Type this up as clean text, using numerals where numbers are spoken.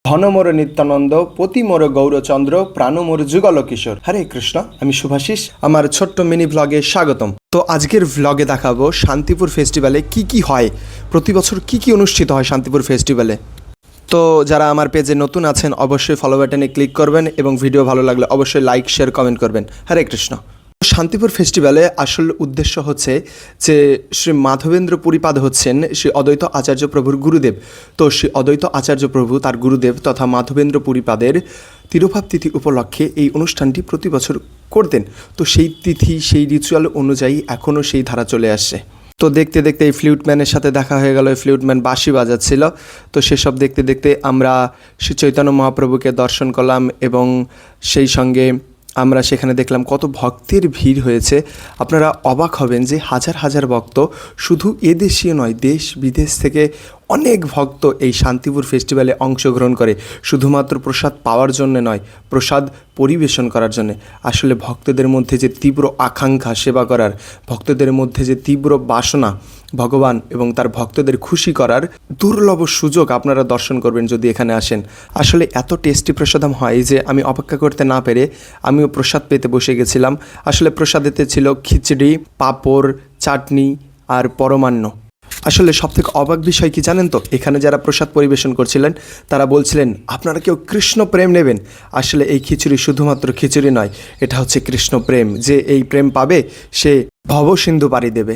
ধনমোর নিত্যানন্দ পতিমোর গৌরচন্দ্র প্রাণমোর যুগল কিশোর। হরে কৃষ্ণ, আমি শুভাশিস। আমার ছোট্ট মিনি ভ্লগে স্বাগতম। তো আজকের ভ্লগে দেখাবো শান্তিপুর ফেস্টিভ্যালে কি হয়, প্রতি বছর কি অনুষ্ঠিত হয় শান্তিপুর ফেস্টিভ্যালে। তো যারা আমার পেজে নতুন আছেন অবশ্যই ফলো বাটনে ক্লিক করবেন এবং ভিডিও ভালো লাগলে অবশ্যই লাইক শেয়ার কমেন্ট করবেন। হরে কৃষ্ণ। শান্তিপুর ফেস্টিভ্যালে আসল উদ্দেশ্য হচ্ছে যে শ্রী মাধবেন্দ্র পুরীপাদ হচ্ছেন শ্রী অদ্বৈত আচার্য প্রভুর গুরুদেব। তো শ্রী অদ্বৈত আচার্য প্রভু তার গুরুদেব তথা মাধবেন্দ্র পুরীপাদের তিরোভাব তিথি উপলক্ষে এই অনুষ্ঠানটি প্রতি বছর করতেন। তো সেই তিথি সেই রিচুয়াল অনুযায়ী এখনও সেই ধারা চলে আসছে। তো দেখতে দেখতে এই ফ্লুটম্যানের সাথে দেখা হয়ে গেল। এই ফ্লুটম্যান বাঁশি বাজাচ্ছিল। তো সেসব দেখতে দেখতে আমরা শ্রী চৈতন্য মহাপ্রভুকে দর্শন করলাম এবং সেই সঙ্গে আমরা সেখানে দেখলাম কত ভক্তের ভিড় হয়েছে। আপনারা অবাক হবেন যে হাজার হাজার ভক্ত, শুধু এদেশীয় নয়, দেশ বিদেশ থেকে অনেক ভক্ত এই শান্তিপুর ফেস্টিভ্যালে অংশগ্রহণ করে, শুধুমাত্র প্রসাদ পাওয়ার জন্য নয়, প্রসাদ পরিবেশন করার জন্যে। আসলে ভক্তদের মধ্যে যে তীব্র আকাঙ্ক্ষা সেবা করার, ভক্তদের মধ্যে যে তীব্র বাসনা ভগবান এবং তার ভক্তদের খুশি করার দুর্লভ সুযোগ আপনারা দর্শন করবেন যদি এখানে আসেন। আসলে এত টেস্টি প্রসাদম হয় যে আমি অপেক্ষা করতে না পেরে আমিও প্রসাদ পেতে বসে গেছিলাম। আসলে প্রসাদেতে ছিল খিচড়ি, পাঁপড়, চাটনি আর পরমান্ন। আসলে সবথেকে অবাক বিষয় কি জানেন তো, এখানে যারা প্রসাদ পরিবেশন করছিলেন তারা বলছিলেন আপনারা কেউ কৃষ্ণ প্রেম নেবেন। আসলে এই খিচুড়ি শুধুমাত্র খিচুড়ি নয়, এটা হচ্ছে কৃষ্ণ প্রেম। যে এই প্রেম পাবে সে ভবসিন্ধু পাড়ি দেবে।